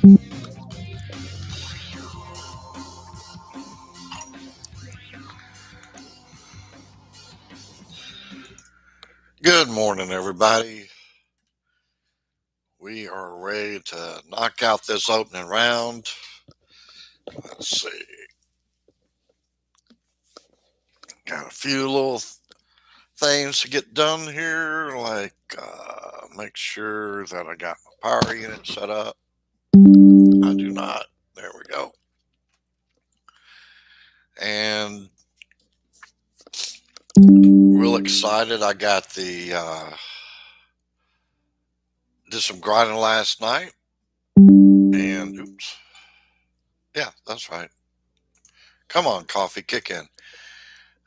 Good morning, everybody. We are ready to knock out this opening round. Let's see. Got a few little things to get done here, like make sure that I got my power unit set up. I do not. There we go. And real excited. I got did some grinding last night. And oops. Yeah, that's right. Come on, coffee, kick in.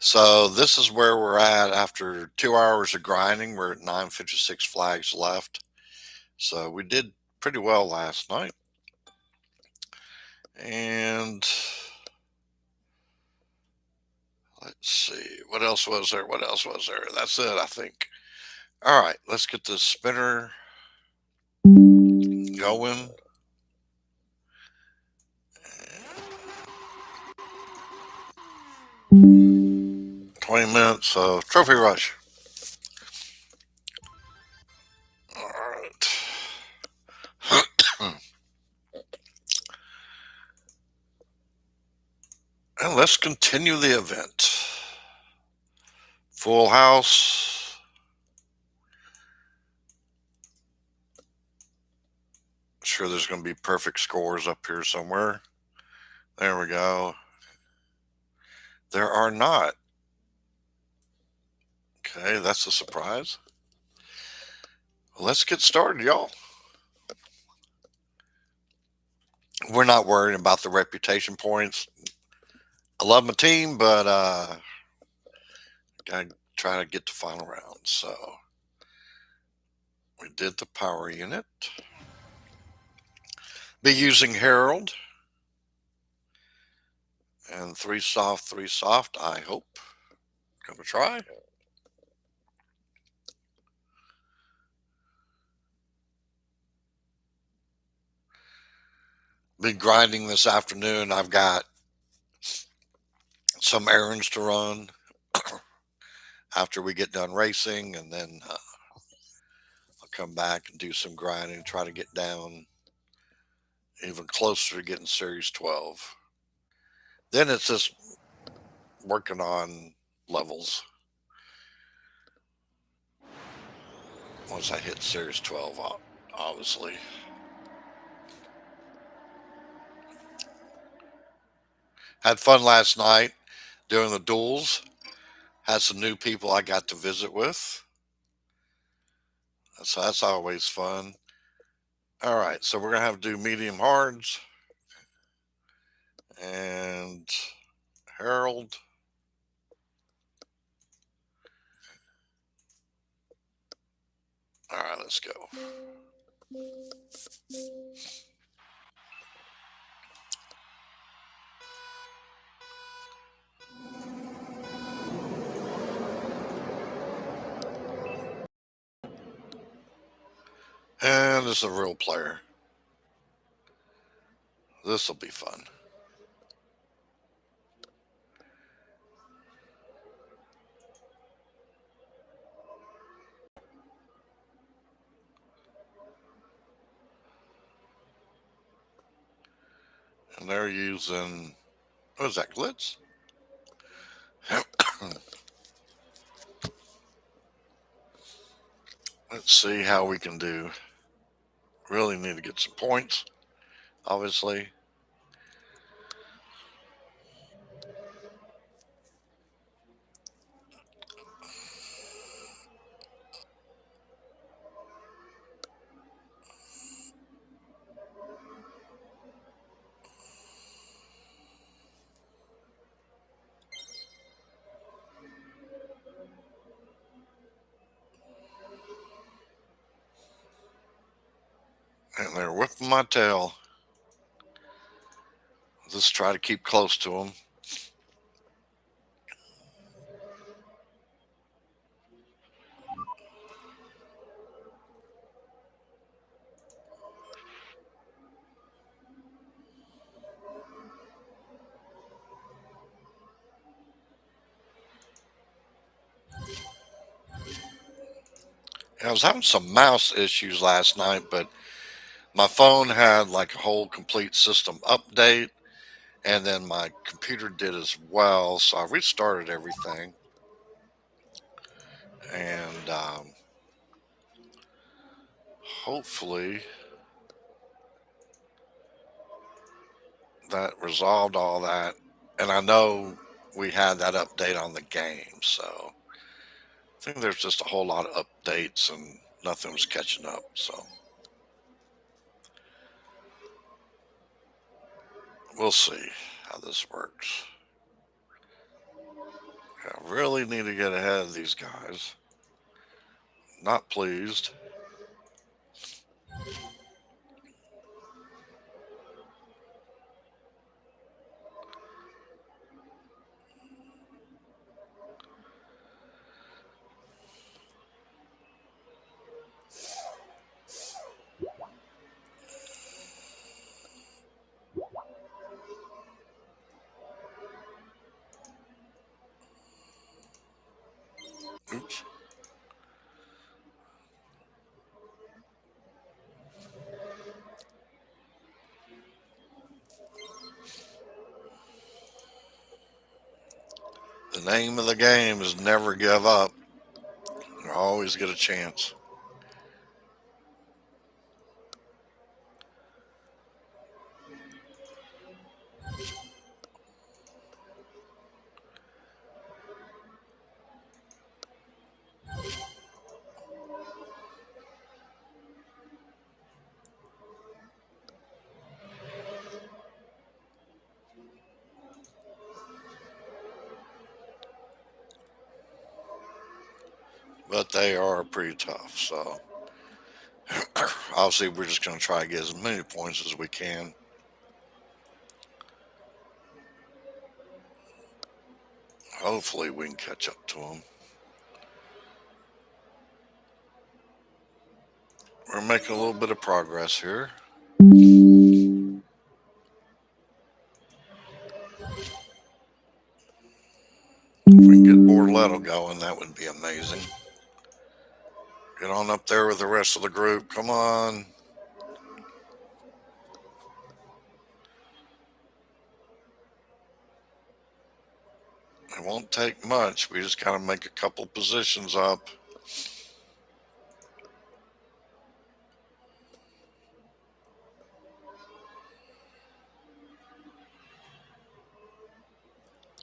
So this is where we're at after 2 hours of grinding. We're at 956 flags left. So we did pretty well last night. And let's see. What else was there? What else was there? That's it, I think. All right, let's get this spinner going. 20 minutes of trophy rush. All right. And let's continue the event. Full house. Sure, there's going to be perfect scores up here somewhere. There we go. There are not. Okay, that's a surprise. Let's get started, y'all. We're not worrying about the reputation points. I love my team, but gotta try to get to final round. So we did the power unit. Be using Herald and three soft. I hope. Gonna try. Been grinding this afternoon. I've got some errands to run after we get done racing, and then I'll come back and do some grinding, try to get down even closer to getting Series 12. Then it's just working on levels. Once I hit Series 12, obviously. Had fun last night doing the duels. Had some new people I got to visit with. So that's always fun. All right, so we're going to have to do medium hards and Herald. All right, let's go. And this is a real player. This will be fun. And they're using, what is that, Glitz? Let's see how we can do. Really need to get some points, obviously. And they're whipping my tail. Just try to keep close to them. I was having some mouse issues last night, but my phone had like a whole complete system update, and then my computer did as well. So I restarted everything, and hopefully that resolved all that. And I know we had that update on the game, so I think there's just a whole lot of updates and nothing was catching up. So we'll see how this works. I really need to get ahead of these guys. Not pleased. Oops. The name of the game is never give up. You always get a chance. But they are pretty tough. So obviously, we're just going to try to get as many points as we can. Hopefully, we can catch up to them. We're making a little bit of progress here. If we can get Borletto going, that would be amazing. Get on up there with the rest of the group. Come on. It won't take much. We just got to make a couple positions up.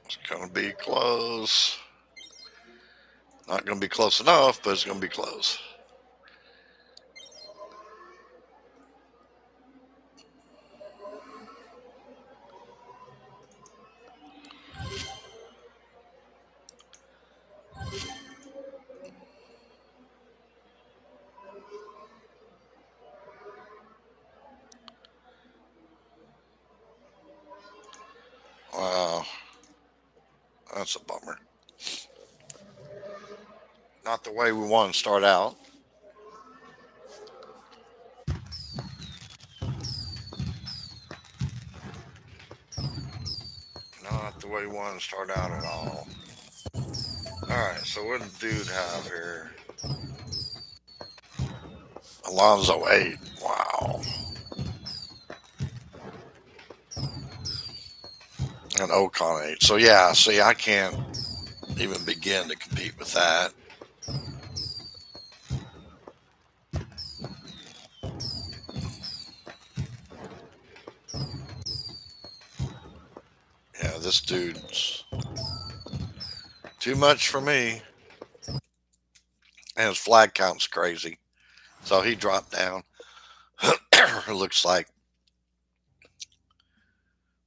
It's going to be close. Not going to be close enough, but it's going to be close. Wow. That's a bummer. Not the way we want to start out. Not the way we want to start out at all. Alright, so what did dude have here? Alonzo 8. Wow. And Ocon 8. So yeah, see, I can't even begin to compete with that. Yeah, this dude's too much for me. And his flag count's crazy. So he dropped down. Looks like.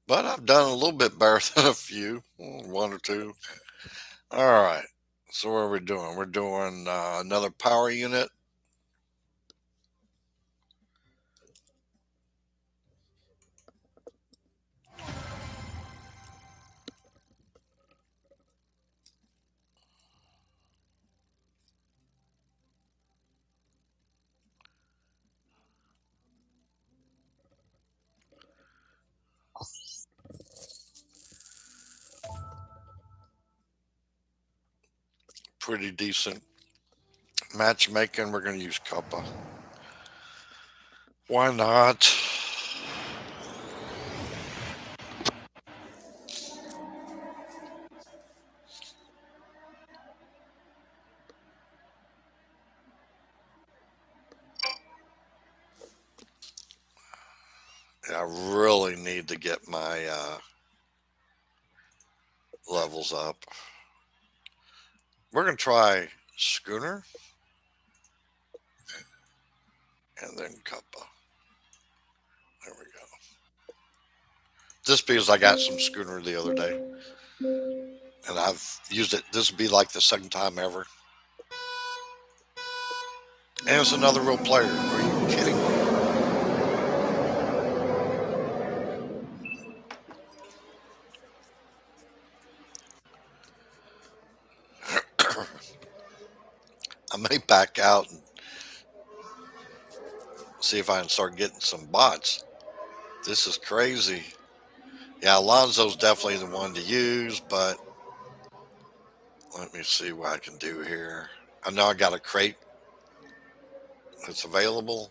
But I've done a little bit better than a few. One or two. All right. So what are we doing? We're doing another power unit. Pretty decent Matchmaking, we're going to use copper. Why not? I really need to get my levels up. We're going to try schooner and then copper. There we go. Just because I got some schooner the other day and I've used it. This would be like the second time ever. And it's another real player. Are you kidding me? I may back out and see if I can start getting some bots. This is crazy. Yeah, Alonzo's definitely the one to use, but let me see what I can do here. I know I got a crate that's available.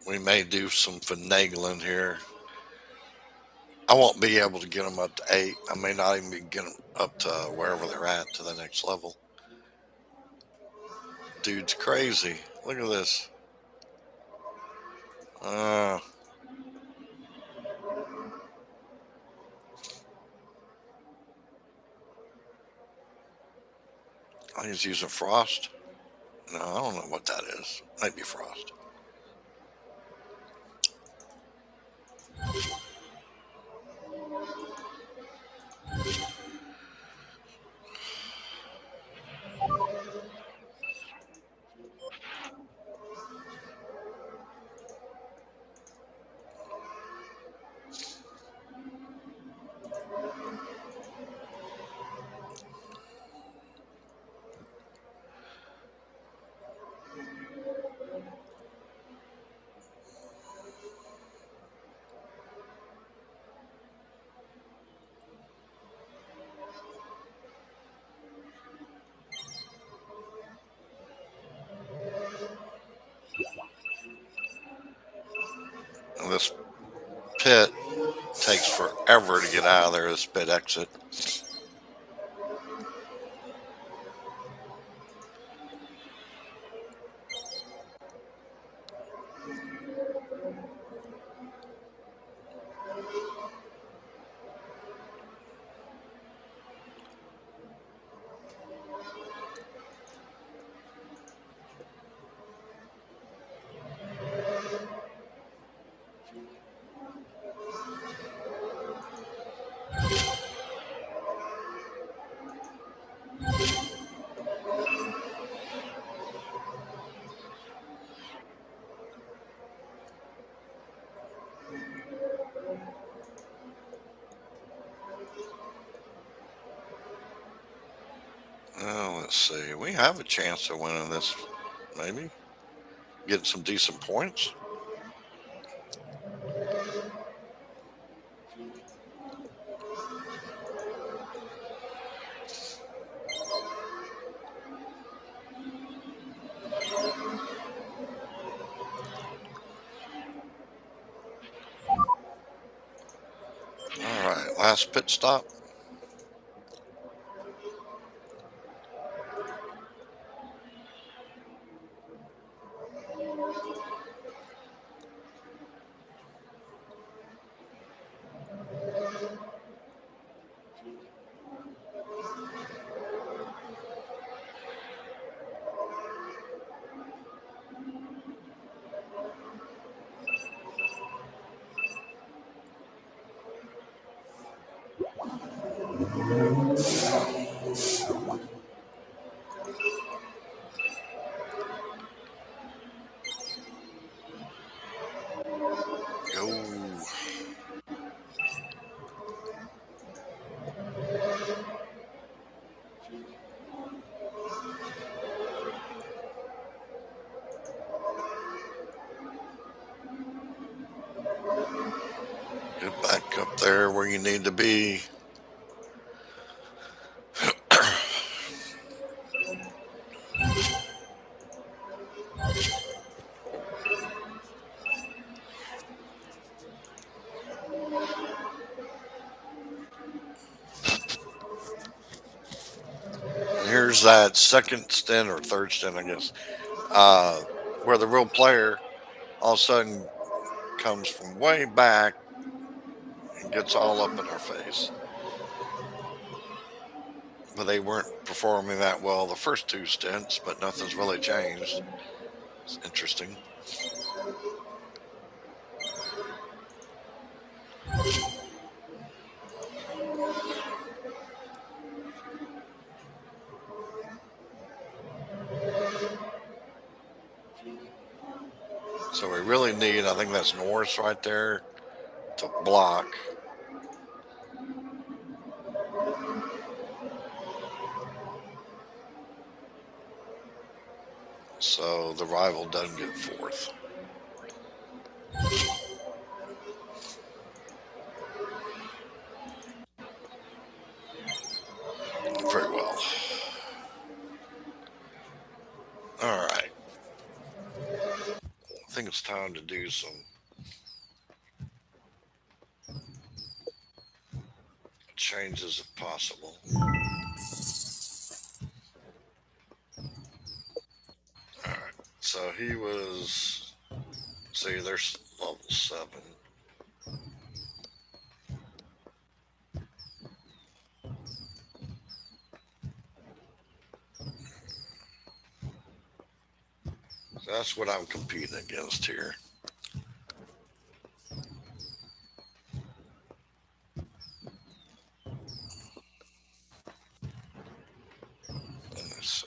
We may do some finagling here. I won't be able to get them up to 8. I may not even be get them up to wherever they're at to the next level. Dude's crazy. Look at this. Uh, I think he's using frost. No, I don't know what that is. Might be frost. And this pit takes forever to get out of there, this pit exit. Let's see. We have a chance of winning this, maybe. Getting some decent points. All right, last pit stop. Go. Get back up there where you need to be. there's that second stint or third stint, I guess, uh, where the real player all of a sudden comes from way back and gets all up in our face. But they weren't performing that well the first two stints, but nothing's really changed. It's interesting. So we really need, I think that's Norris right there to block. So the rival doesn't get fourth. Very well. All right. I think it's time to do some changes if possible. All right. So he was, see, there's level 7. So that's what I'm competing against here. Let's see.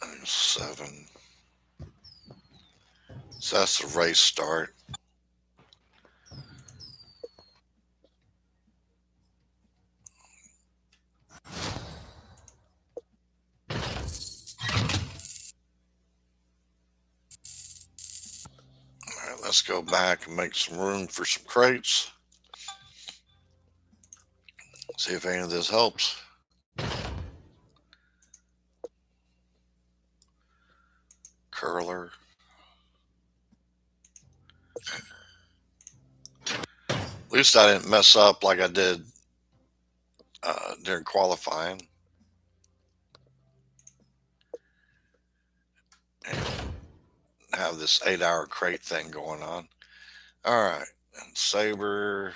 There's 7. So that's the race start. All right, let's go back and make some room for some crates. See if any of this helps. Curler. At least I didn't mess up like I did during qualifying. And have this 8-hour crate thing going on. All right. And Saber.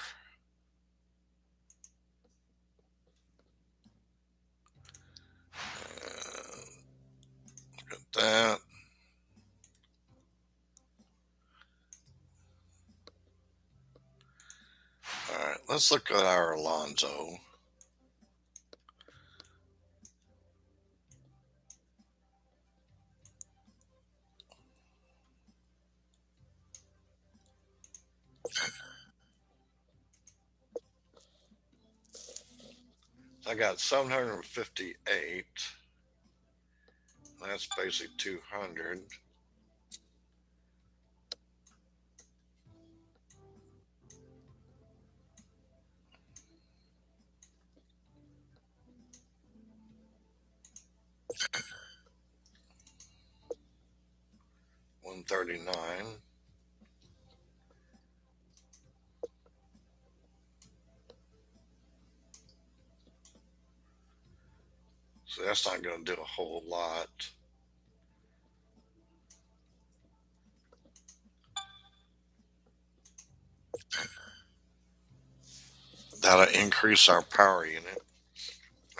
Look at that. All right. Let's look at our Alonzo. I got 758. That's basically 200. $139. So that's not going to do a whole lot. That'll increase our power unit.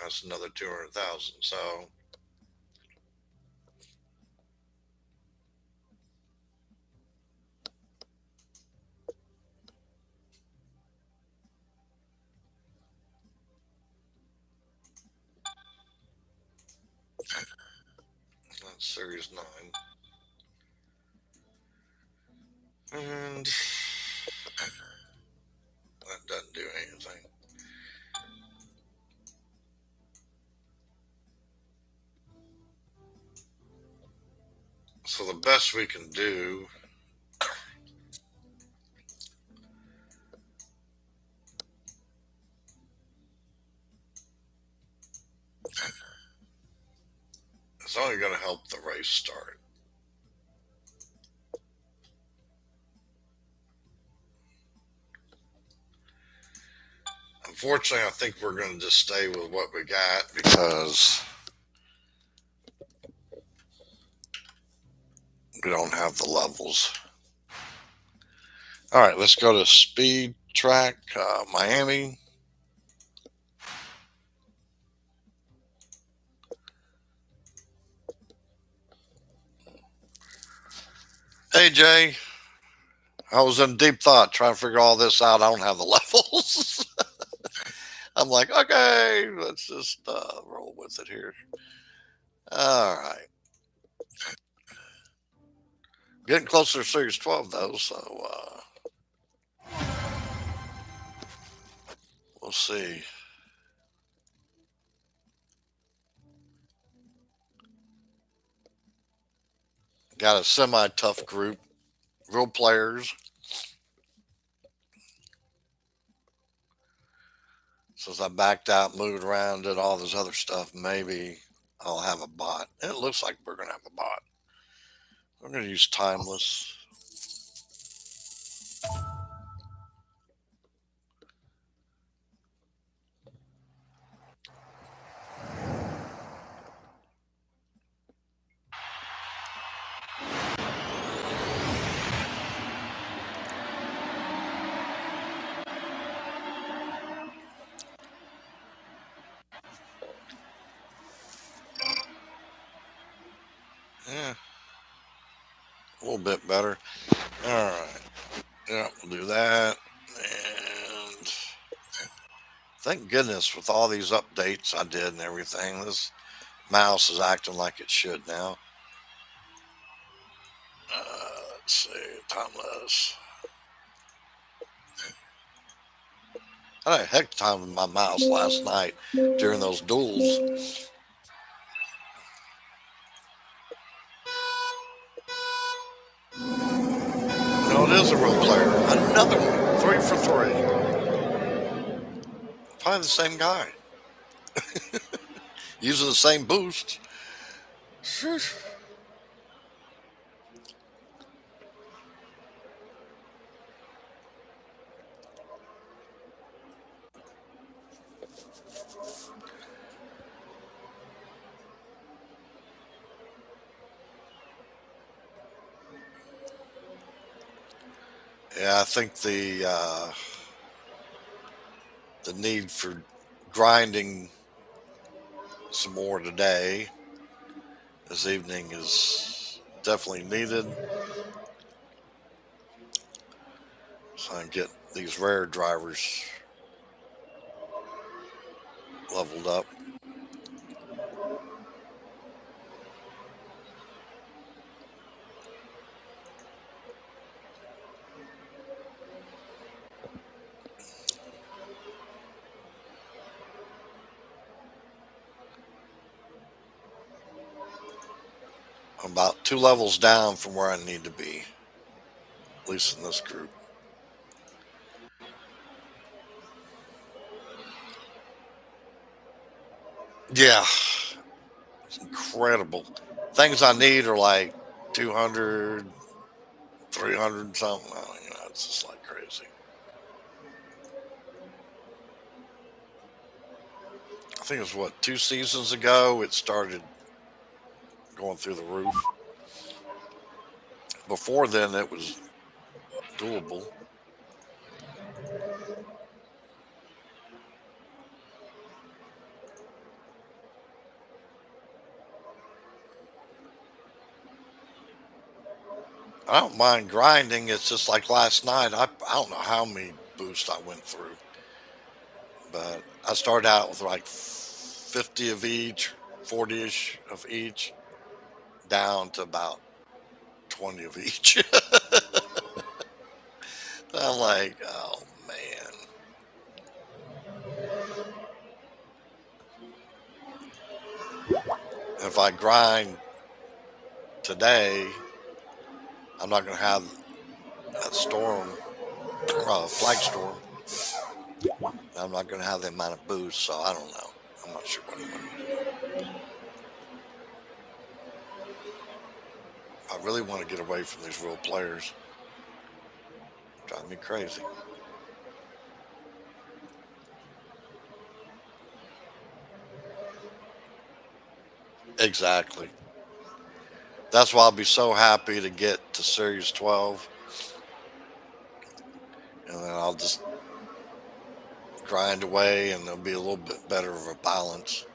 That's another 200,000. So that's Series 9. And that doesn't do anything. So the best we can do only going to help the race start. Unfortunately, I think we're going to just stay with what we got because we don't have the levels. All right, let's go to Speed Track, Miami. Hey, Jay. I was in deep thought trying to figure all this out. I don't have the levels. I'm like, okay, let's just roll with it here. All right. Getting closer to Series 12, though, so we'll see. Got a semi-tough group, real players. Since I backed out, moved around, did all this other stuff, maybe I'll have a bot. It looks like we're going to have a bot. We're going to use Timeless. Yeah, a little bit better. All right. Yeah, we'll do that. And thank goodness with all these updates I did and everything, this mouse is acting like it should now. Let's see, Timeless. I had a heck of a time with my mouse last night during those duels. No, it is a real player. Another one. 3 for 3. Probably the same guy. Using the same boost. Yeah, I think the need for grinding some more today, this evening, is definitely needed. So I can get these rare drivers leveled up. I'm about 2 levels down from where I need to be, at least in this group. Yeah, it's incredible. Things I need are like 200, 300 and something. It's just like crazy. I think it was 2 seasons ago it started going through the roof. Before then it was doable. I don't mind grinding. It's just like last night. I don't know how many boosts I went through, but I started out with like 50 of each, 40-ish of each, down to about 20 of each. I'm like, oh man. If I grind today, I'm not going to have that storm, flag storm. I'm not going to have the amount of boost, so I don't know. I'm not sure what I'm going to do. I really want to get away from these real players. Drive me crazy. Exactly. That's why I'll be so happy to get to Series 12, and then I'll just grind away, and there'll be a little bit better of a balance.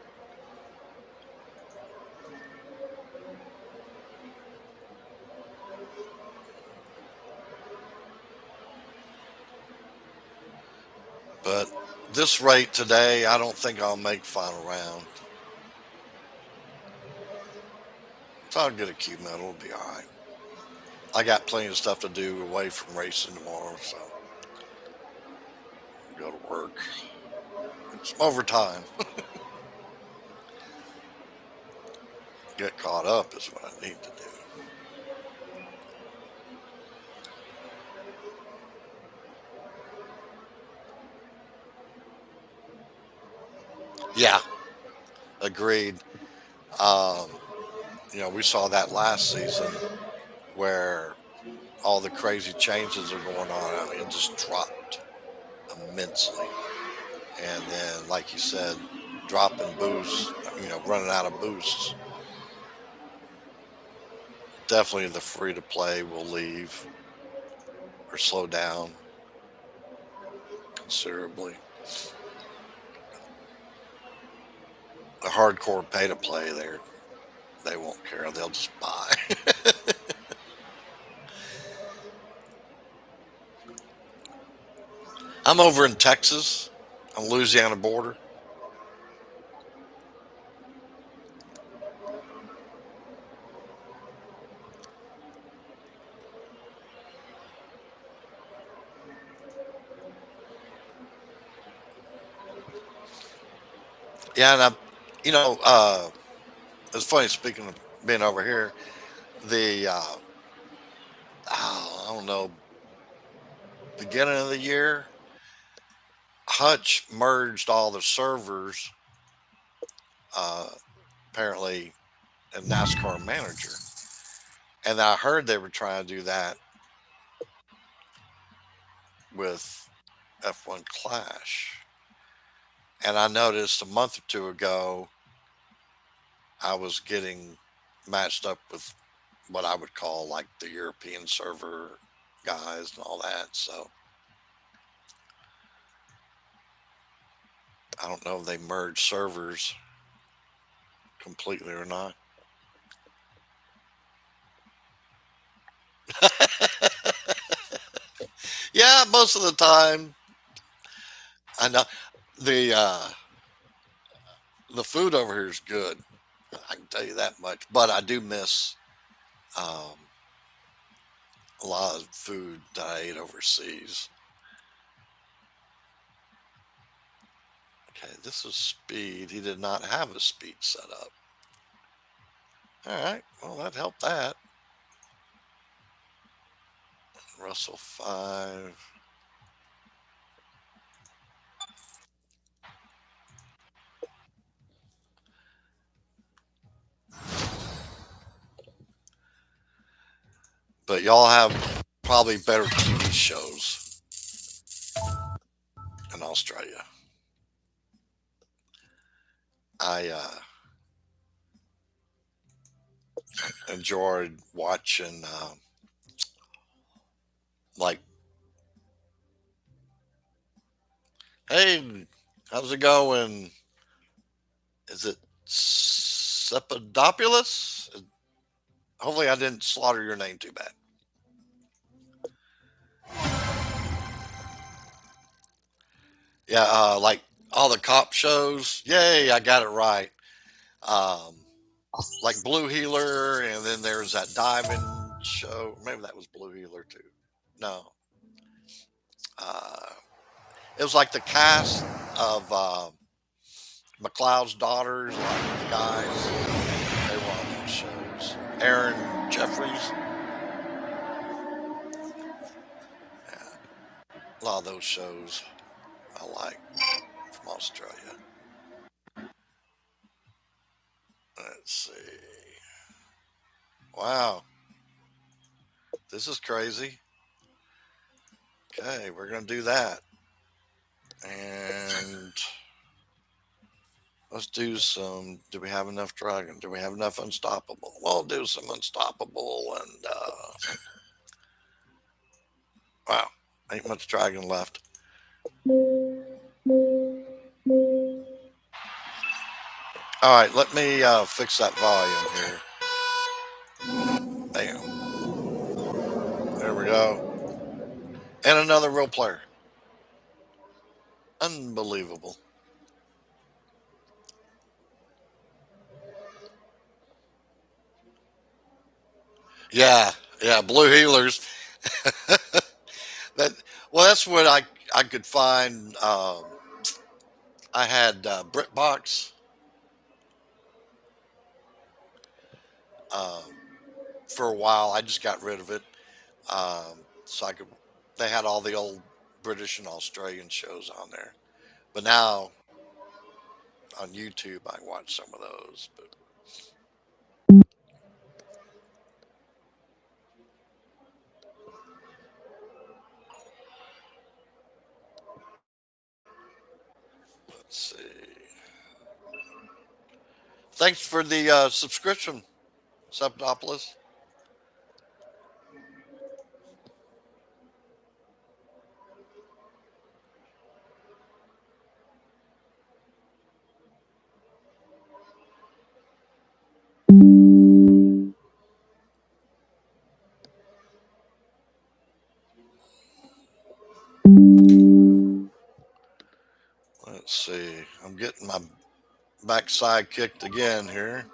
But this rate today, I don't think I'll make final round. So I'll get a Q medal. It'll be all right. I got plenty of stuff to do away from racing tomorrow, so I'll go to work. It's overtime. Get caught up is what I need to do. Yeah, agreed. Um, we saw that last season where all the crazy changes are going on. I mean, it just dropped immensely. And then, like you said, dropping boosts, running out of boosts. Definitely the free to play will leave or slow down considerably. The hardcore pay to play there, they won't care. They'll just buy. I'm over in Texas on Louisiana border. Yeah, and it's funny speaking of being over here. The I don't know, beginning of the year, Hutch merged all the servers, uh, apparently, in NASCAR Manager, and I heard they were trying to do that with F1 Clash. And I noticed a month or two ago, I was getting matched up with what I would call like the European server guys and all that. So I don't know if they merged servers completely or not. Yeah, most of the time, I know the uh, the food over here is good. I can tell you that much. But I do miss um, a lot of food that I ate overseas. Okay, this is speed. He did not have a speed set up. All right, well, that helped that. Russell 5. But y'all have probably better TV shows in Australia. I enjoyed watching, like, hey, how's it going? Is it Cephalopoulos? Hopefully, I didn't slaughter your name too bad. Yeah, like all the cop shows. Yay, I got it right. Um, like Blue Healer, and then there's that diving show. Maybe that was Blue Healer too. No, uh, it was like the cast of McLeod's daughters, like the guys. They were on those shows. Aaron Jeffries, yeah, a lot of those shows I like from Australia. Let's see. Wow. This is crazy. Okay, we're gonna do that. And let's do some. Do we have enough dragon? Do we have enough unstoppable? We'll do some unstoppable and wow, ain't much dragon left. All right, let me fix that volume here. Bam. There we go. And another real player. Unbelievable. Yeah, yeah, blue healers. That well, that's what I could find. I had BritBox um, for a while. I just got rid of it, so I could. They had all the old British and Australian shows on there, but now on YouTube I watch some of those. But let's see. Thanks for the subscription, Subtopolis. Let's see. I'm getting my backside kicked again here.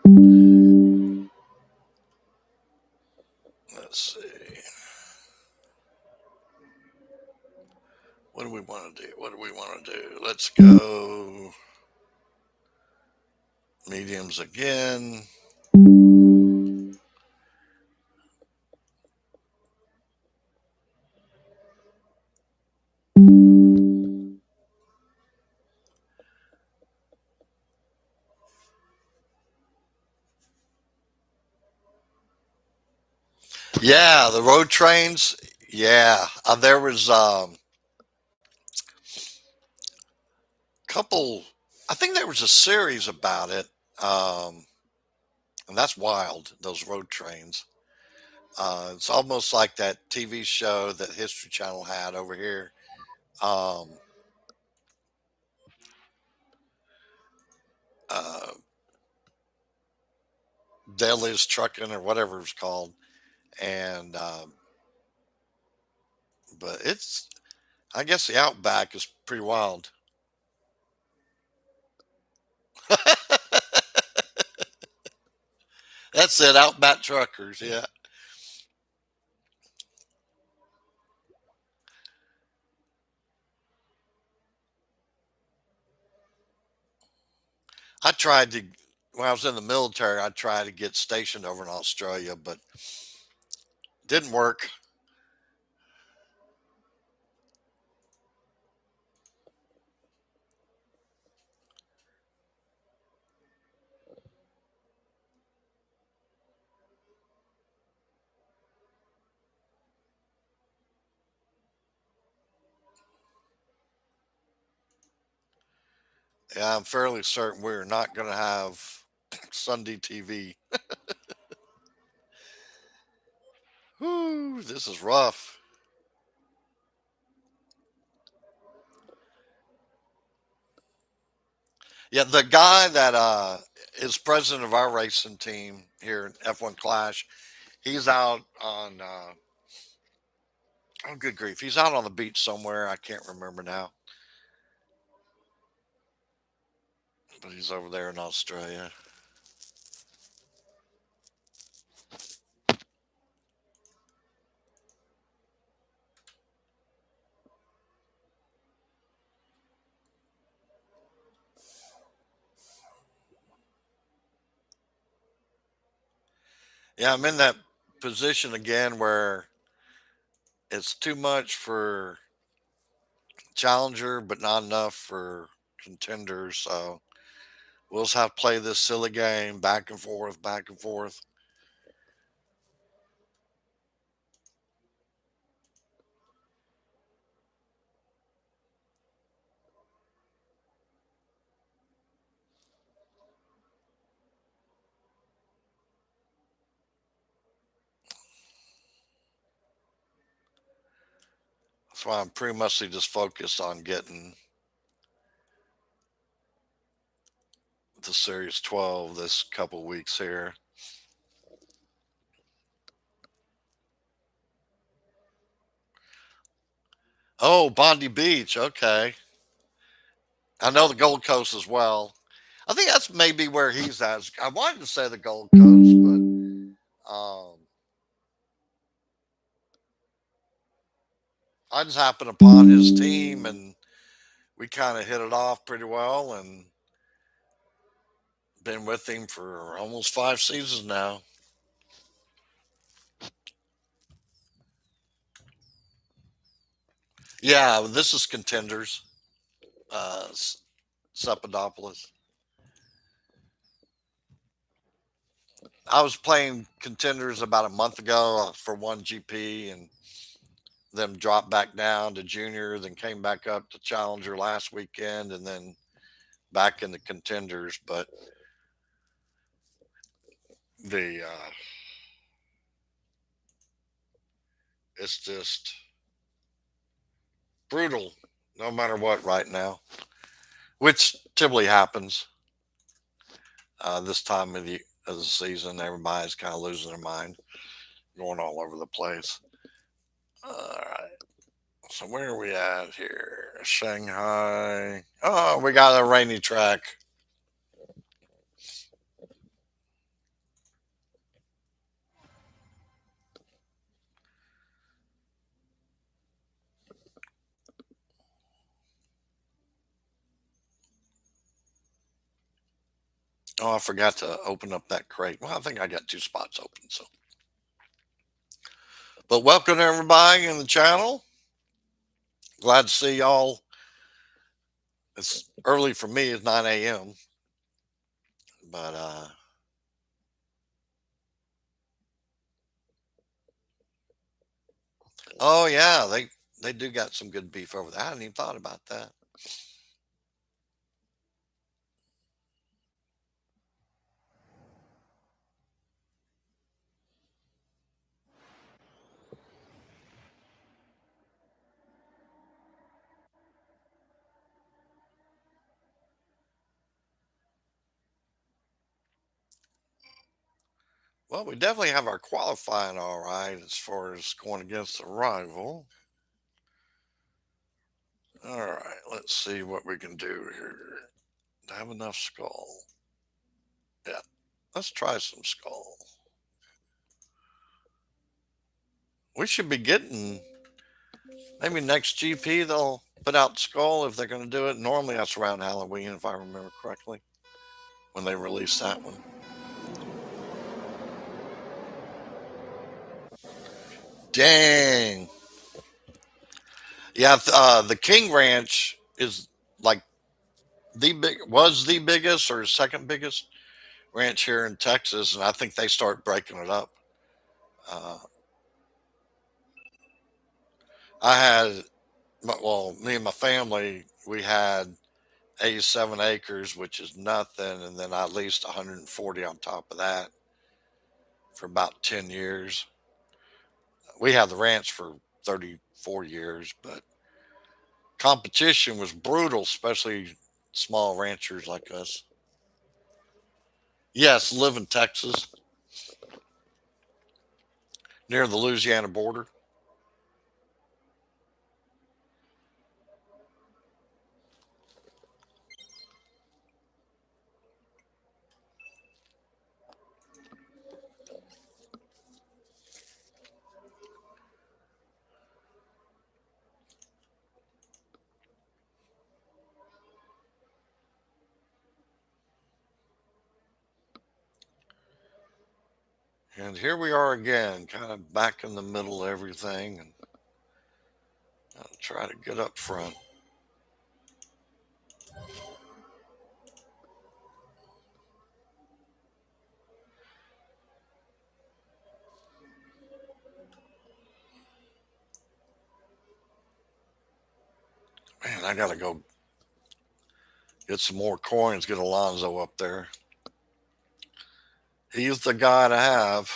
Let's see. What do we want to do? What do we want to do? Let's go mediums again. Yeah, the road trains. Yeah, there was couple. I think there was a series about it, um, and that's wild. Those road trains. It's almost like that TV show that History Channel had over here. Um, uh, Daily's Trucking or whatever it's called, and but it's. I guess the Outback is pretty wild. That's it, Outback Truckers. Yeah, I tried to when I was in the military. I tried to get stationed over in Australia, but didn't work. Yeah, I'm fairly certain we're not going to have Sunday TV. Whew, this is rough. Yeah, the guy that is president of our racing team here in F1 Clash, he's out on oh good grief, he's out on the beach somewhere. I can't remember now, but he's over there in Australia. Yeah, I'm in that position again where it's too much for challenger, but not enough for contenders. So we'll just have to play this silly game back and forth, back and forth. So I'm pretty much just focused on getting the Series 12 this couple weeks here. Oh, Bondi Beach. Okay. I know the Gold Coast as well. I think that's maybe where he's at. I wanted to say the Gold Coast, but I just happened upon his team and we kind of hit it off pretty well and been with him for almost 5 seasons now. Yeah, this is Contenders, uh, Sepidopoulos. I was playing Contenders about a month ago for one GP and them dropped back down to junior, then came back up to challenger last weekend, and then back in the Contenders. But the it's just brutal, no matter what, right now, which typically happens this time of the season. Everybody's kind of losing their mind, going all over the place. All right. So where are we at here? Shanghai. Oh, we got a rainy track. Oh, I forgot to open up that crate. Well, I think I got two spots open. So, but welcome everybody in the channel. Glad to see y'all. It's early for me. It's 9 a.m. But oh yeah, they do got some good beef over there. I hadn't even thought about that. Well, we definitely have our qualifying all right as far as going against the rival. All right, let's see what we can do here. Do I have enough skull? Yeah, let's try some skull. We should be getting maybe next GP they'll put out skull if they're going to do it. Normally that's around Halloween if I remember correctly when they release that one. Dang. Yeah, the King Ranch is like the biggest or second biggest ranch here in Texas, and I think they start breaking it up. Uh, I had well, me and my family, we had 87 acres, which is nothing, and then I leased 140 on top of that for about 10 years. We had the ranch for 34 years, but competition was brutal, especially small ranchers like us. Yes, live in Texas near the Louisiana border. And here we are again, kind of back in the middle of everything, and I'll try to get up front. Man, I got to go get some more coins, get Alonzo up there. He's the guy to have.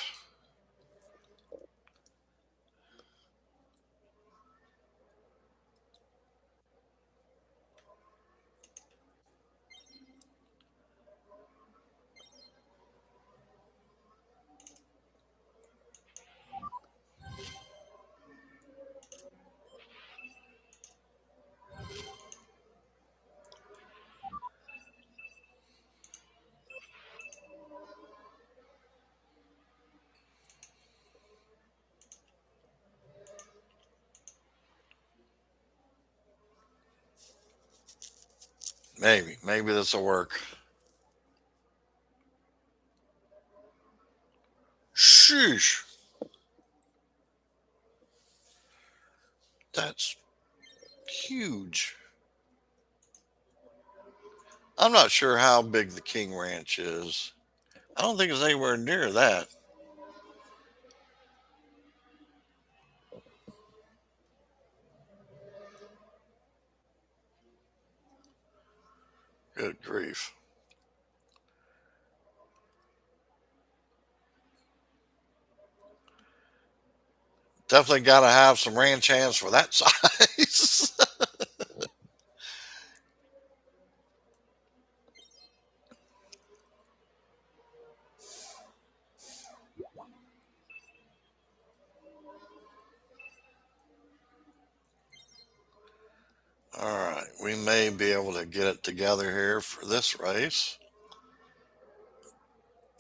Maybe this will work. Sheesh. That's huge. I'm not sure how big the King Ranch is. I don't think it's anywhere near that. Good grief. Definitely got to have some ranch hands for that size. All right. We may be able to get it together here for this race.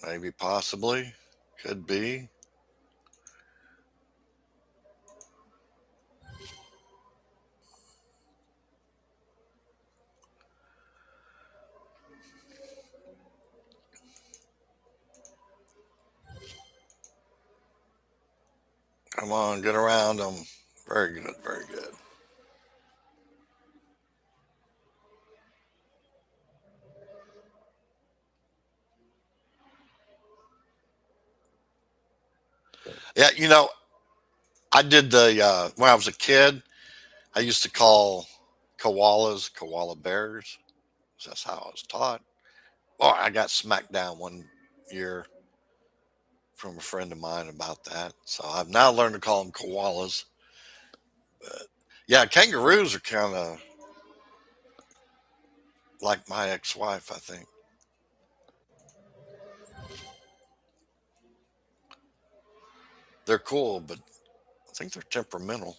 Maybe, possibly. Could be. Come on, get around them. Very good. Very good. Yeah, I did when I was a kid, I used to call koalas koala bears. That's how I was taught. Well, I got smacked down one year from a friend of mine about that. So I've now learned to call them koalas. But yeah, kangaroos are kind of like my ex wife, I think. They're cool, but I think they're temperamental.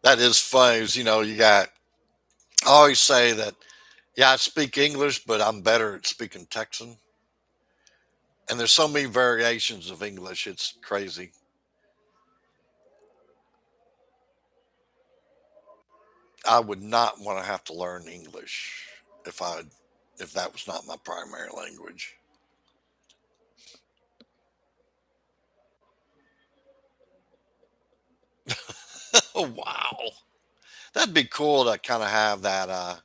That is funny. You got, I always say that, yeah, I speak English, but I'm better at speaking Texan. And there's so many variations of English, it's crazy. I would not want to have to learn English if I if that was not my primary language. Oh wow. That'd be cool to kind of have that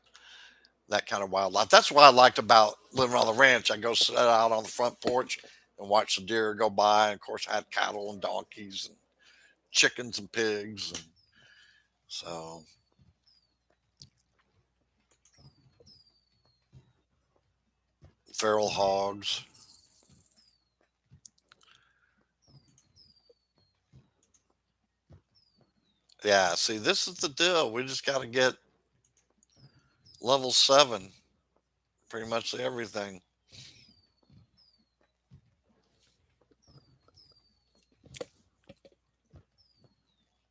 kind of wildlife. That's what I liked about living on the ranch. I go sit out on the front porch and watch the deer go by. And of course, I had cattle and donkeys and chickens and pigs, and so feral hogs. Yeah, see, this is the deal. We just got to get level 7, pretty much everything.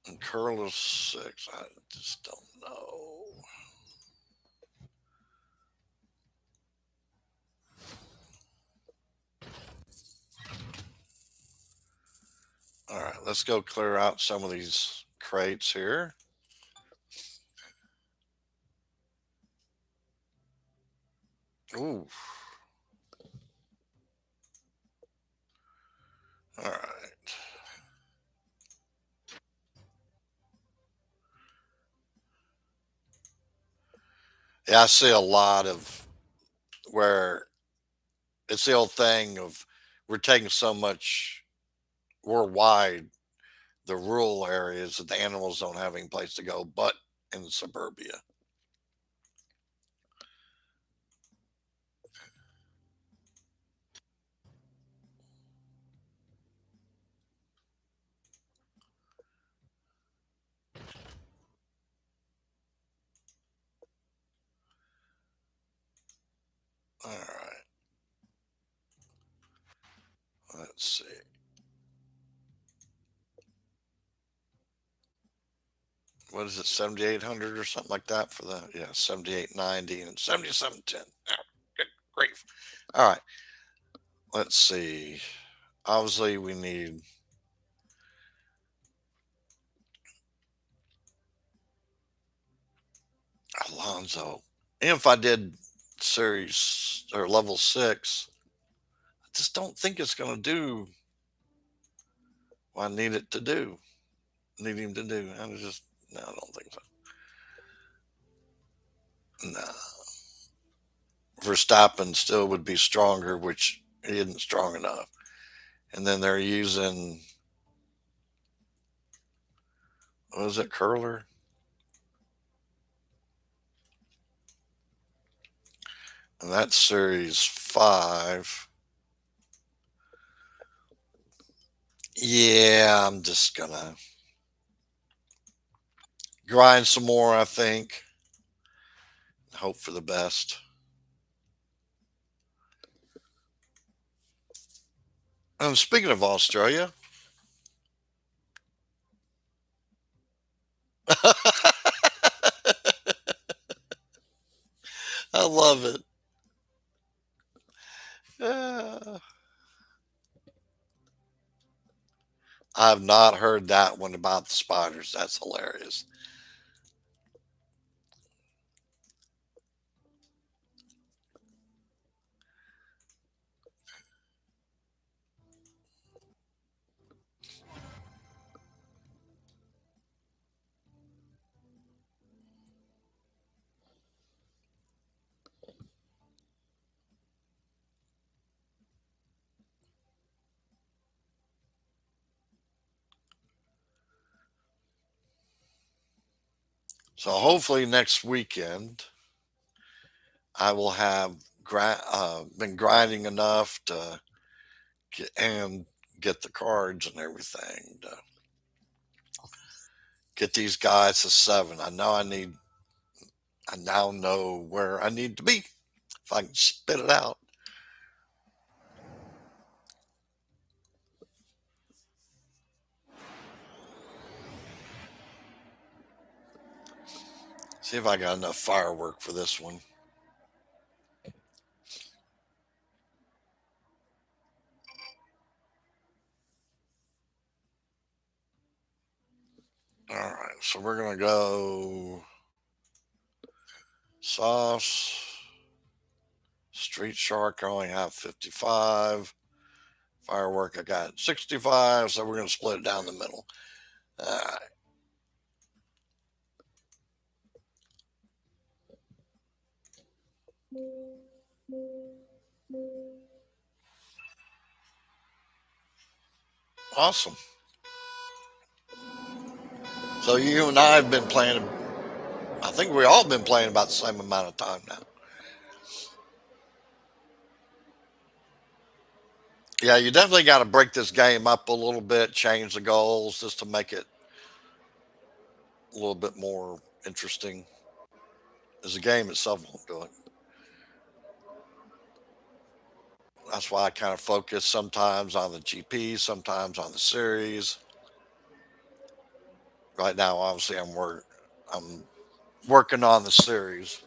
And curl is 6. I just don't know. All right, let's go clear out some of these crates here. Ooh, all right. Yeah, I see a lot of where it's the old thing of we're taking so much, we're wide, the rural areas that the animals don't have any place to go but in suburbia. All right, let's see. what is it, 7,800 or something like that for the, yeah, 7890 and 7710. Oh, good grief. All right, let's see. Obviously, we need Alonzo. And if I did series or level six, I just don't think it's going to do what I need it to do. Need him to do. I just, no, I don't think so. No. Verstappen still would be stronger, which he isn't strong enough. And then they're using, what was it, Curler? And that's series five. Yeah, I'm just gonna grind some more, I think. Hope for the best. And speaking of Australia, I love it. Uh, I've not heard that one about the spiders. That's hilarious. So hopefully next weekend I will have been grinding enough to and get the cards and everything to get these guys to seven. I now know where I need to be if I can spit it out. See if I got enough firework for this one. All right, so we're gonna go sauce. Street Shark, I only have 55. Firework, I got 65. So we're gonna split it down the middle. All right. Awesome. So you and I have been playing. I think we all been playing about the same amount of time now. Yeah, you definitely got to break this game up a little bit, change the goals just to make it a little bit more interesting. As the game itself won't do it. That's why I kind of focus sometimes on the GP, sometimes on the series. Right now, obviously, I'm working on the series.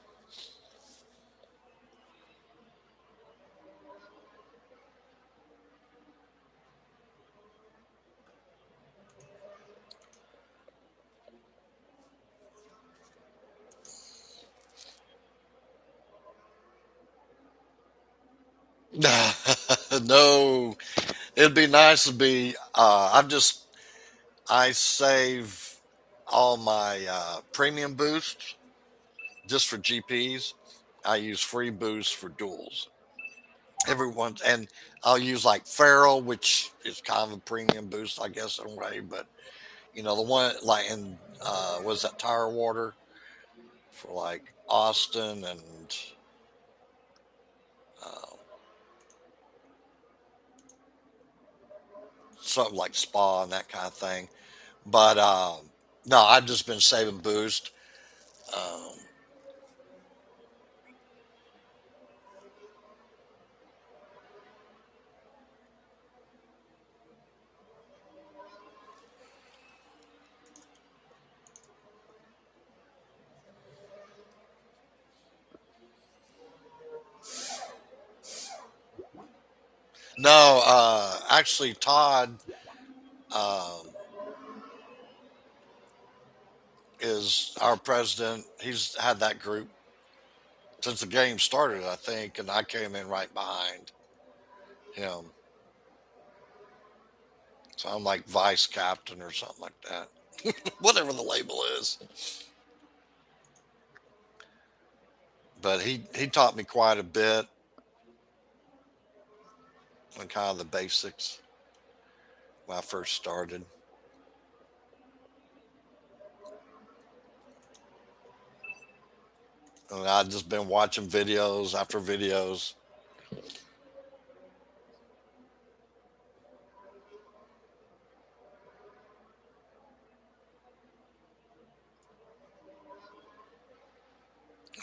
No, it'd be nice to be. I save all my premium boosts just for GPs. I use free boosts for duels. Everyone, and I'll use like Feral, which is kind of a premium boost, I guess, in a way. But the one like in was that Tire Water for like Austin and uh, something like Spa and that kind of thing. But no, I've just been saving boost. Um, No, actually, Todd um, is our president. He's had that group since the game started, I think, and I came in right behind him. So I'm like vice captain or something like that, whatever the label is. But he taught me quite a bit on kind of the basics when I first started. And I'd just been watching videos after videos.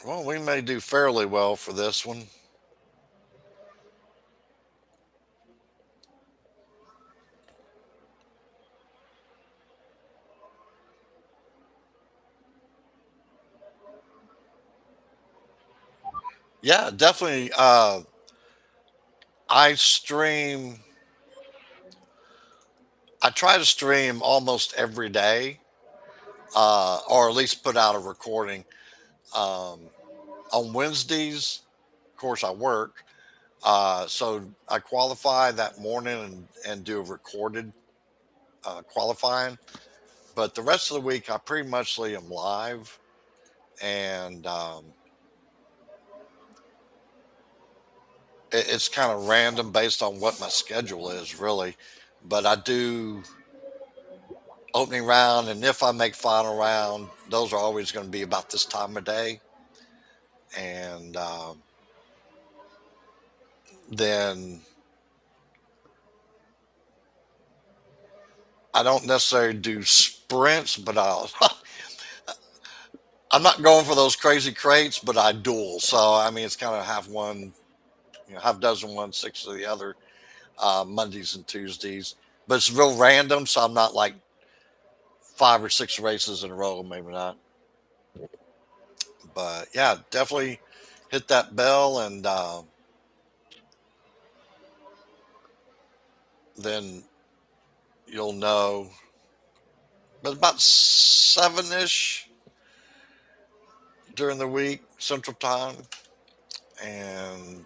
Well, we may do fairly well for this one. Yeah, definitely. I stream. I try to stream almost every day, or at least put out a recording. Um, on Wednesdays, of course, I work, so I qualify that morning and do a recorded qualifying. But the rest of the week, I pretty much am live, and it's kind of random based on what my schedule is, really. But I do opening round, and if I make final round, those are always going to be about this time of day. And then I don't necessarily do sprints, but I'm not going for those crazy crates, but I duel. So I mean, it's kind of half one, half dozen one, six of the other, Mondays and Tuesdays. But it's real random, so I'm not like five or six races in a row, maybe not. But yeah, definitely hit that bell, and then you'll know. But about 7-ish during the week, Central Time, and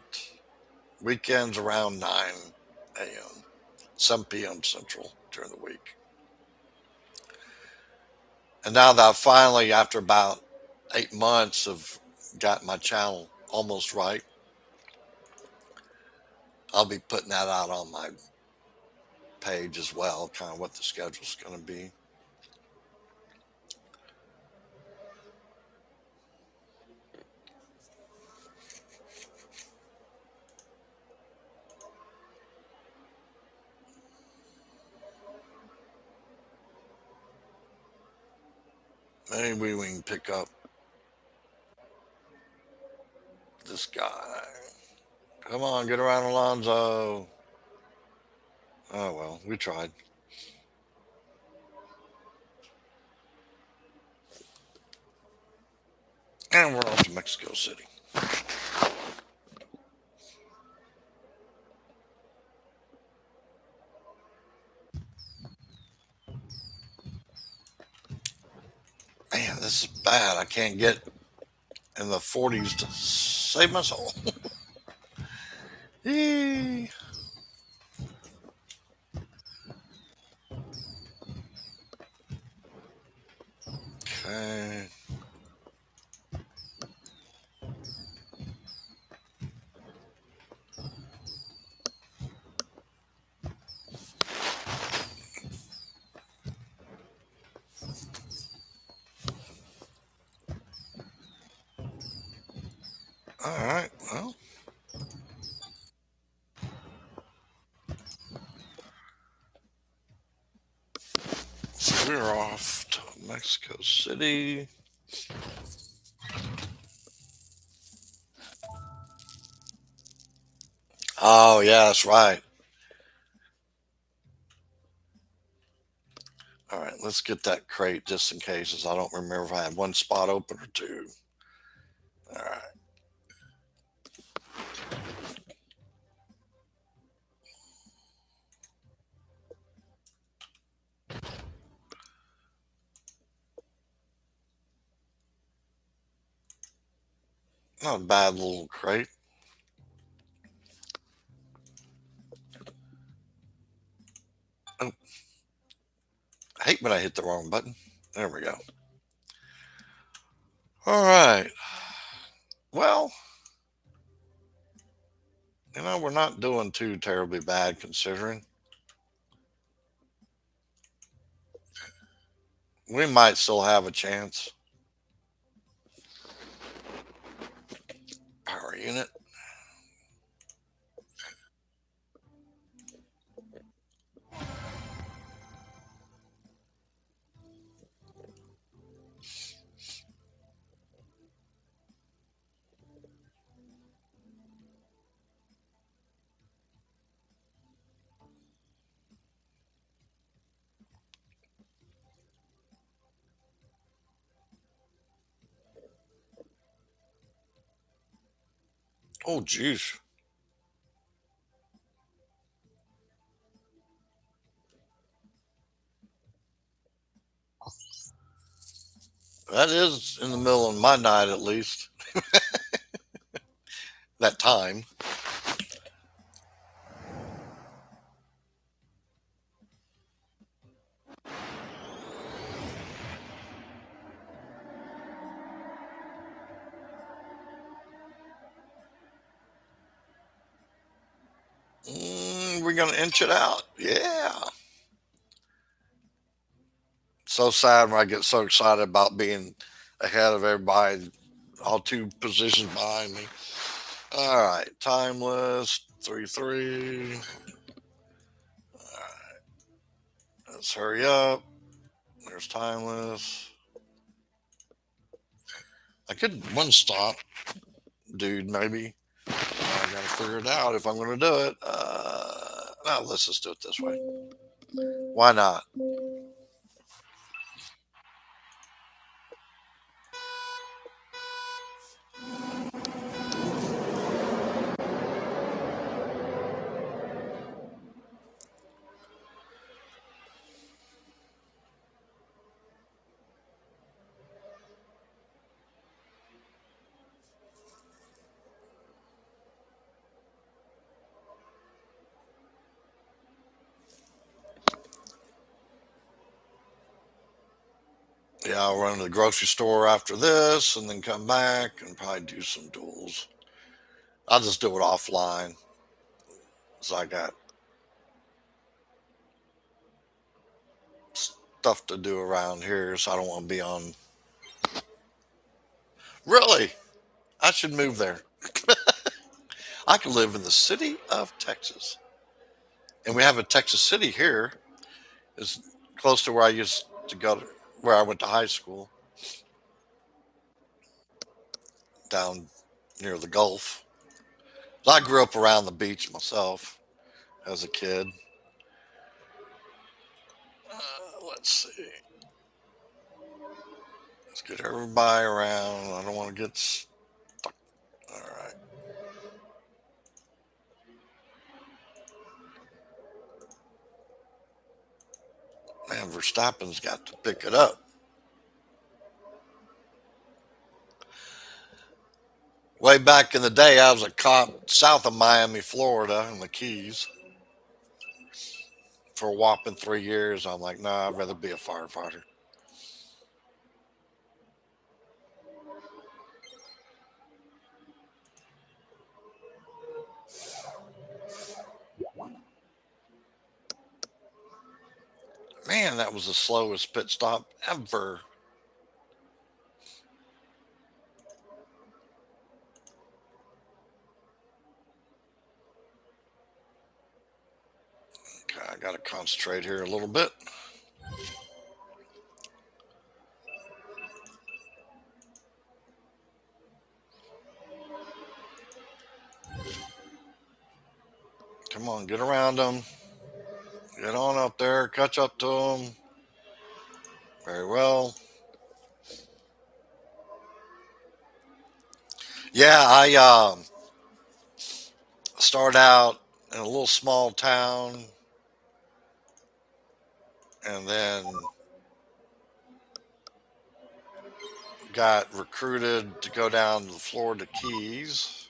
weekends around 9 a.m., 7 p.m. Central during the week. And now that I finally, after about 8 months, have got my channel almost right, I'll be putting that out on my page as well, kind of what the schedule's going to be. Maybe we can pick up this guy. Come on, get around Alonzo. Oh, well, we tried. And we're off to Mexico City. Man, this is bad. I can't get in the 40s to save my soul. Yee. Okay. All right. Well, so we're off to Mexico City. Oh, yeah, that's right. All right, let's get that crate just in case, as I don't remember if I had one spot open or two. All right. Not a bad little crate. Oh, I hate when I hit the wrong button. There we go. All right. Well, we're not doing too terribly bad considering. We might still have a chance. Power unit. Oh, geez. That is in the middle of my night, at least. That time. We're going to inch it out. Yeah. So sad when I get so excited about being ahead of everybody, all two positions behind me. All right. Timeless. 3-3. All right. Let's hurry up. There's timeless. I could one stop, dude, maybe. I got to figure it out if I'm going to do it. No, let's just do it this way. Why not? Yeah, I'll run to the grocery store after this and then come back and probably do some duels. I'll just do it offline. So I got stuff to do around here, so I don't want to be on. Really? I should move there. I could live in the city of Texas. And we have a Texas City here. It's close to where I used to go to, where I went to high school, down near the Gulf. I grew up around the beach myself as a kid. Let's see. Let's get everybody around. I don't want to get stuck. All right. Man, Verstappen's got to pick it up. Way back in the day, I was a cop south of Miami, Florida, in the Keys for a whopping 3 years. I'm like, nah, I'd rather be a firefighter. Man, that was the slowest pit stop ever. Okay, I got to concentrate here a little bit. Come on, get around them. Get on up there, catch up to them. Very well. Yeah, I started out in a little small town and then got recruited to go down to the Florida Keys,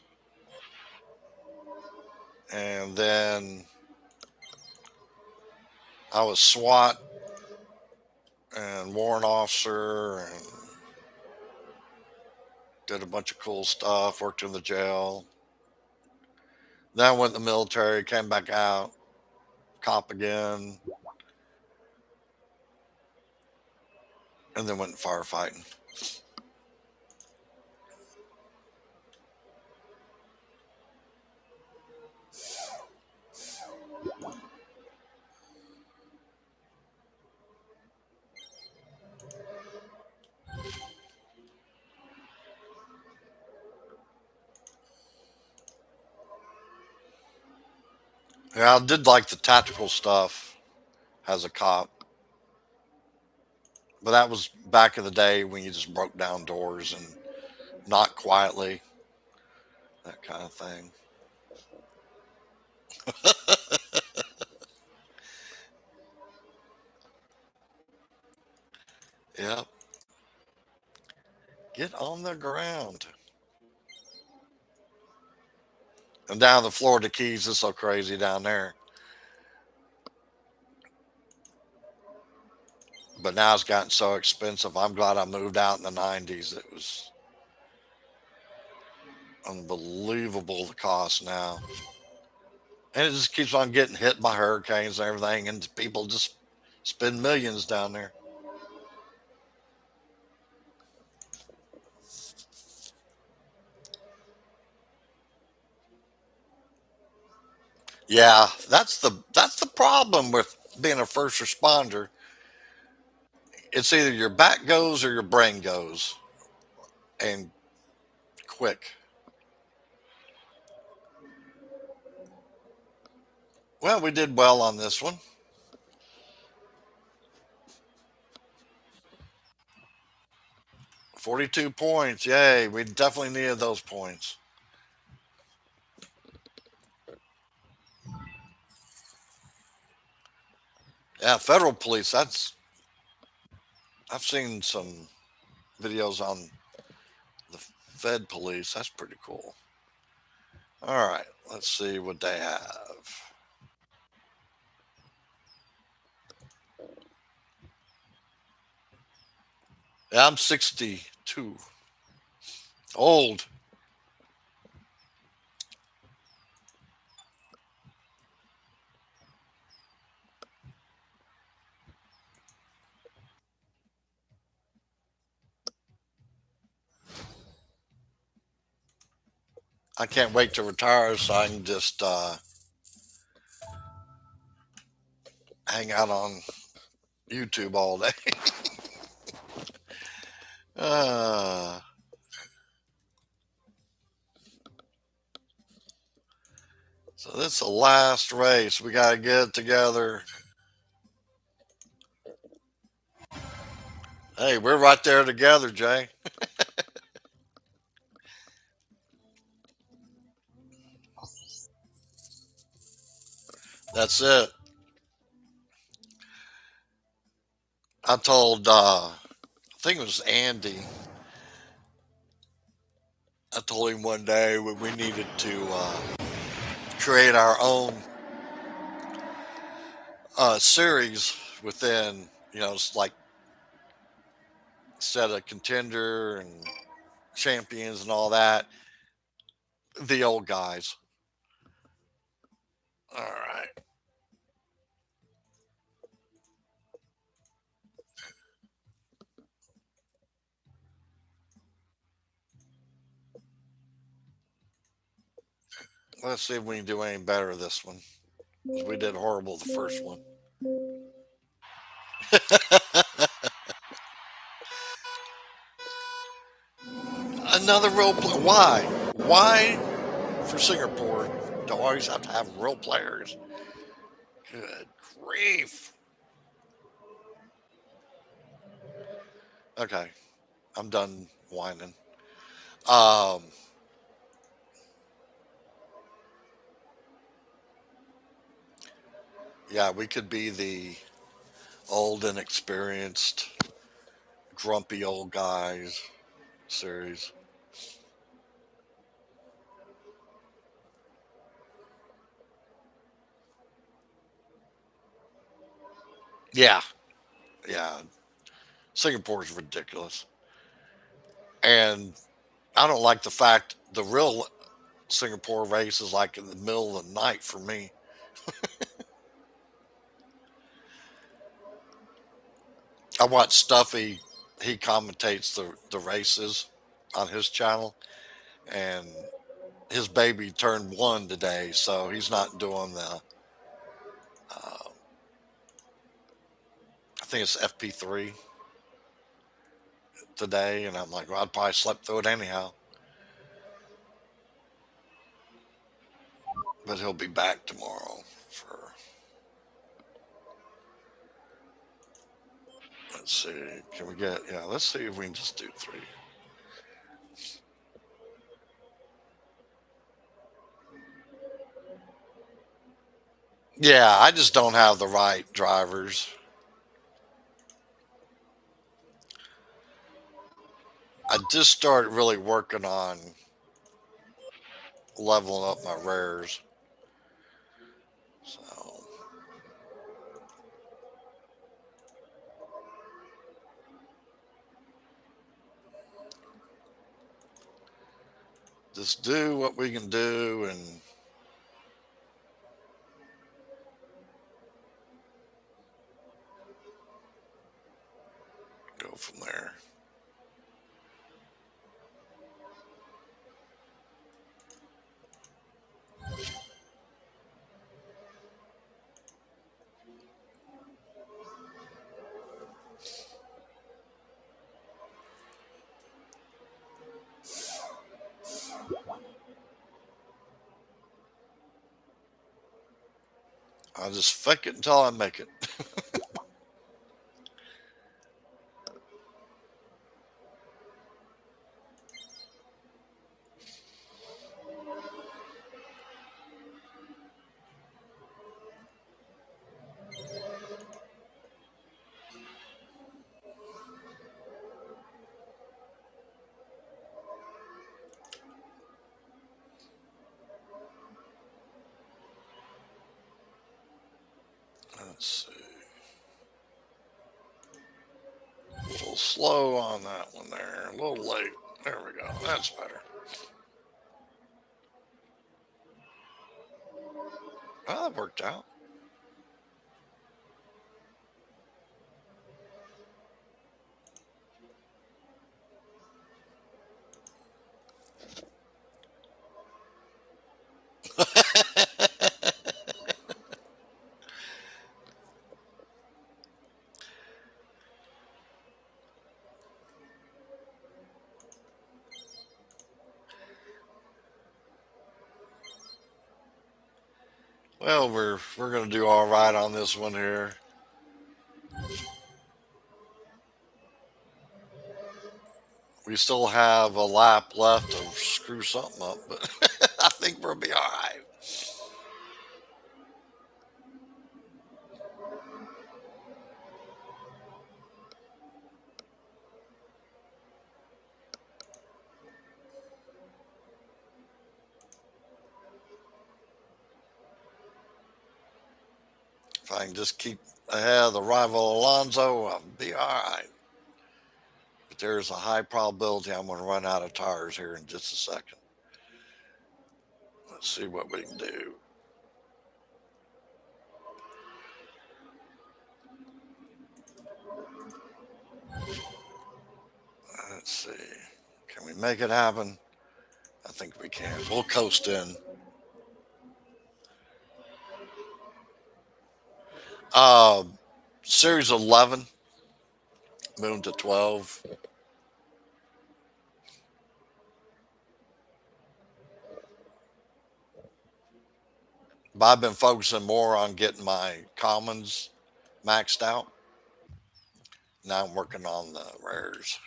and then I was SWAT and warrant officer and did a bunch of cool stuff, worked in the jail. Then I went in the military, came back out, cop again, and then went firefighting. Yeah, I did like the tactical stuff as a cop, but that was back in the day when you just broke down doors and knocked quietly, that kind of thing. Yep, get on the ground. And down the Florida Keys is so crazy down there. But now it's gotten so expensive. I'm glad I moved out in the 90s. It was unbelievable the cost now. And it just keeps on getting hit by hurricanes and everything, and people just spend millions down there. Yeah, that's the problem with being a first responder. It's either your back goes or your brain goes, and quick. Well, we did well on this one. 42 points. Yay. We definitely needed those points. Yeah, federal police. I've seen some videos on the Fed police. That's pretty cool. All right, let's see what they have. Yeah, I'm 62. Old. I can't wait to retire so I can just hang out on YouTube all day. uh, so this is the last race. We got to get it together. Hey, we're right there together, Jay. That's it. I told, I think it was Andy. I told him one day when we needed to create our own series within, it's like set a contender and champions and all that. The old guys. All right. Let's see if we can do any better this one. 'Cause we did horrible the first one. Another role play. Why? Why for Singapore do I always have to have role players? Good grief. Okay, I'm done whining. Um, yeah, we could be the old and experienced, grumpy old guys. series. Yeah, yeah. Singapore's ridiculous, and I don't like the fact the real Singapore race is like in the middle of the night for me. I watch Stuffy. He commentates the races on his channel, and his baby turned 1 today, so he's not doing the. Uh, I think it's FP3 today, and I'm like, well, I'd probably slept through it anyhow. But he'll be back tomorrow for. Let's see. Can we get? Yeah. Let's see if we can just do 3. Yeah, I just don't have the right drivers. I just started really working on leveling up my rares. So just do what we can do and go from there. I'll just fake it until I make it. Let's see. A little slow on that one there. A little late. There we go. That's better. Well, that worked out. Well, we're gonna do all right on this one here. We still have a lap left to screw something up, but I think we'll be all right. If I can just keep ahead of the rival Alonso, I'll be all right. But there's a high probability I'm going to run out of tires here in just a second. Let's see what we can do. Let's see. Can we make it happen? I think we can. We'll coast in. Uh, Series 11, Moon to 12. But I've been focusing more on getting my commons maxed out. Now I'm working on the rares.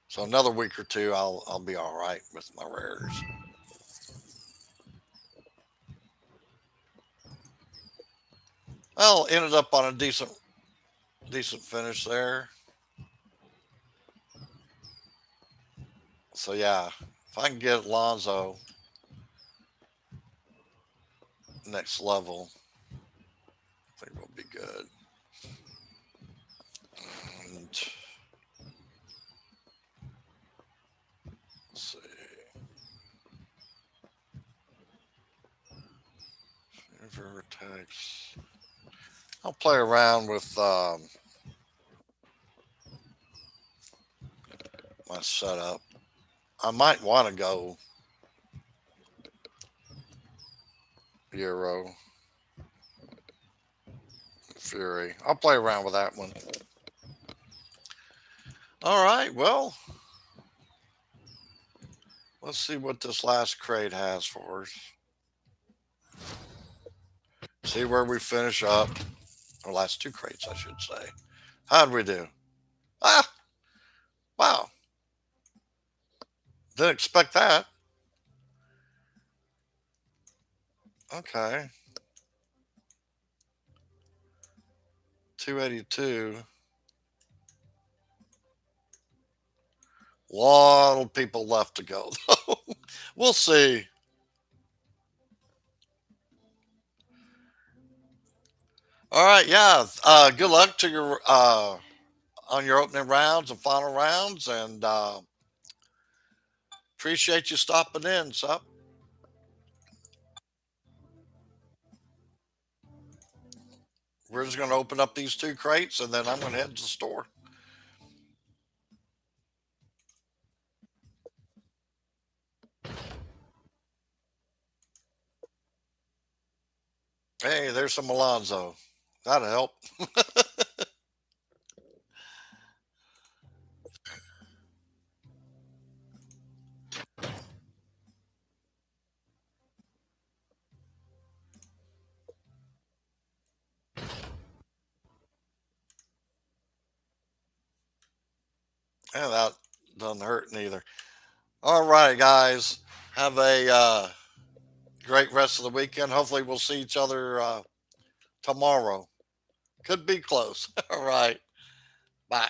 So another week or two, I'll be all right with my rares. Well, ended up on a decent finish there. So yeah, if I can get Lonzo next level, I think we'll be good. And let's see, Vertex. I'll play around with my setup. I might want to go Euro Fury. I'll play around with that one. All right, well, let's see what this last crate has for us. See where we finish up. Or last two crates, I should say. How'd we do? Ah, wow. Didn't expect that. Okay. 282. Lot of people left to go, though. We'll see. All right, yeah. Good luck to your on your opening rounds and final rounds, and appreciate you stopping in, Sup. We're just going to open up these two crates, and then I'm going to head to the store. Hey, there's some Alonzo. That'll help. And that doesn't hurt neither. All right, guys. Have a great rest of the weekend. Hopefully, we'll see each other tomorrow. Could be close. All right. Bye.